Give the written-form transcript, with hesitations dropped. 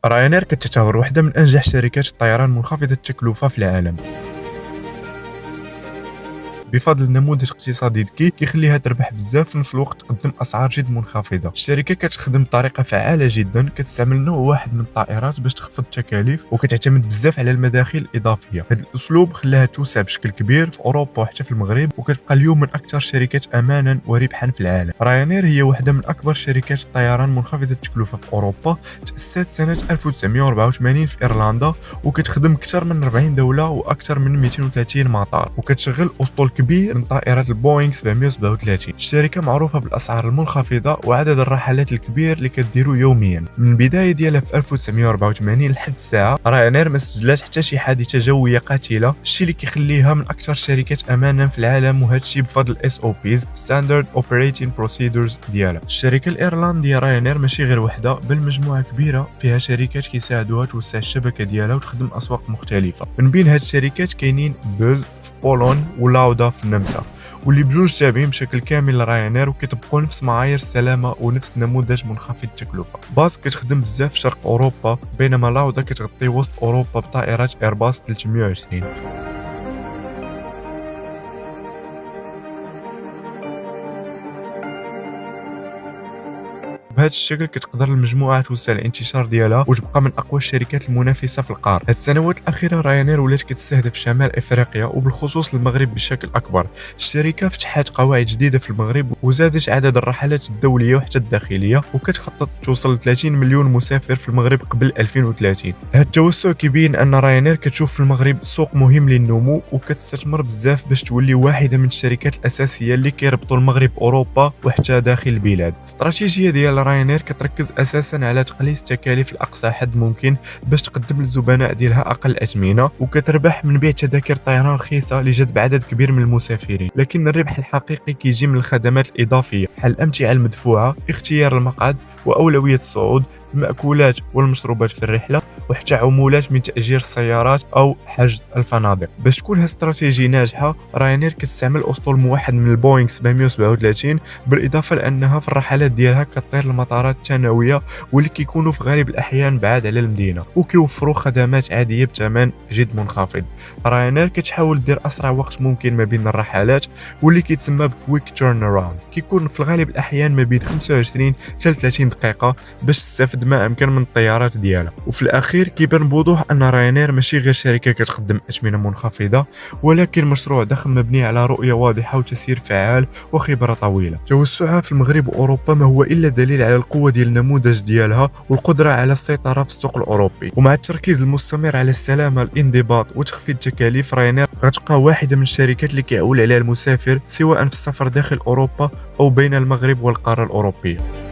راينير كتعتبر واحدة من أنجح شركات الطيران منخفضة التكلفة في العالم، بفضل نموذج اقتصادي ذكي كيخليها تربح بزاف في نفس الوقت تقدم اسعار جد منخفضه. الشركه كتخدم بطريقه فعاله جدا، كتستعمل نوع واحد من الطائرات باش تخفض التكاليف وكتعتمد بزاف على المداخيل الاضافيه. هذا الاسلوب خلاها توسع بشكل كبير في اوروبا وحتى في المغرب، وكتبقى اليوم من اكثر الشركات امانا وربحا في العالم. راينير هي واحده من اكبر شركات الطيران منخفضه التكلفه في اوروبا، تاسست سنه 1984 في ايرلندا، وكتخدم اكثر من 40 دوله واكثر من 230 مطار، وكتشغل اسطول كبير من طائرات البوينغ 737. الشركه معروفه بالاسعار المنخفضه وعدد الرحلات الكبير اللي كديروا يوميا. من البدايه ديالها في 1984 لحد الساعه، راينير ما سجلات حتى شي حادثه جويه قاتله، الشيء اللي كيخليها من اكثر الشركات امانا في العالم، وهذا الشيء بفضل SOPs Standard Operating Procedures ديالها. الشركه الايرلنديه راينير ماشي غير وحده، بل مجموعه كبيره فيها شركات كيساعدوها توسع الشبكه ديالها وتخدم اسواق مختلفه. من بين هاد الشركات كاينين بوز في بولون ولاودا في النمسا، واللي بجوج تابعين بشكل كامل لراينير وكيطبقوا نفس معايير السلامه ونفس نموذج منخفض التكلفه. باص كتخدم بزاف في شرق اوروبا، بينما لاودا كتغطي وسط اوروبا بطائرات ايرباص 320. بهذا الشكل كتقدر المجموعه توسع الانتشار ديالها وتبقى من اقوى الشركات المنافسه في القاره. هاد السنوات الاخيره راينير ولات كتستهدف شمال افريقيا وبالخصوص المغرب بشكل اكبر. الشركه فتحت قواعد جديده في المغرب وزادت عدد الرحلات الدوليه وحتى الداخليه، وكتخطط توصل ل 30 مليون مسافر في المغرب قبل 2030. هذا التوسع كيبين ان راينير كتشوف في المغرب سوق مهم للنمو، وكتستثمر بزاف باش تولي واحده من الشركات الاساسيه اللي كيربطوا المغرب اوروبا وحتى داخل البلاد. الاستراتيجيه ديال راينير كتركز اساسا على تقليص التكاليف لاقصى حد ممكن باش تقدم للزبناء ديالها اقل اثمنه، وكتربح من بيع تذاكر طيران رخيصه لجذب عدد كبير من المسافرين. لكن الربح الحقيقي كيجي من الخدمات الاضافيه بحال الامتعه المدفوعه، اختيار المقعد، واولويه الصعود، المأكولات والمشروبات في الرحله، وحتى عمولات من تأجير السيارات أو حجز الفنادق. باش تكون هالاستراتيجية ناجحة، راينير كتستعمل أسطول موحد من البوينغ 737، بالإضافة لأنها في الرحلات ديالها كطير لمطارات ثانوية واللي كيكونوا في غالب الأحيان بعاد على المدينة، وكيوفروا خدمات عادية بثمن جد منخفض. راينير كتحاول دير أسرع وقت ممكن ما بين الرحلات واللي كيتسمى بكويك تيرن اراوند، كيكون في الغالب الأحيان ما بين 25 حتى 30 دقيقة باش تستافد ما امكن من الطيارات ديالها. وفي الاخير كيبان بوضوح ان راينير ماشي غير شركه كتقدم اثمنه منخفضه، ولكن مشروع ضخم مبني على رؤيه واضحه وتسيير فعال وخبره طويله. توسعها في المغرب واوروبا ما هو الا دليل على القوه ديال النموذج ديالها والقدره على السيطره في السوق الاوروبي. ومع التركيز المستمر على السلامه، الانضباط وتخفيض التكاليف، راينير غتبقى واحده من الشركات اللي كيعول عليها المسافر سواء في السفر داخل اوروبا او بين المغرب والقاره الاوروبيه.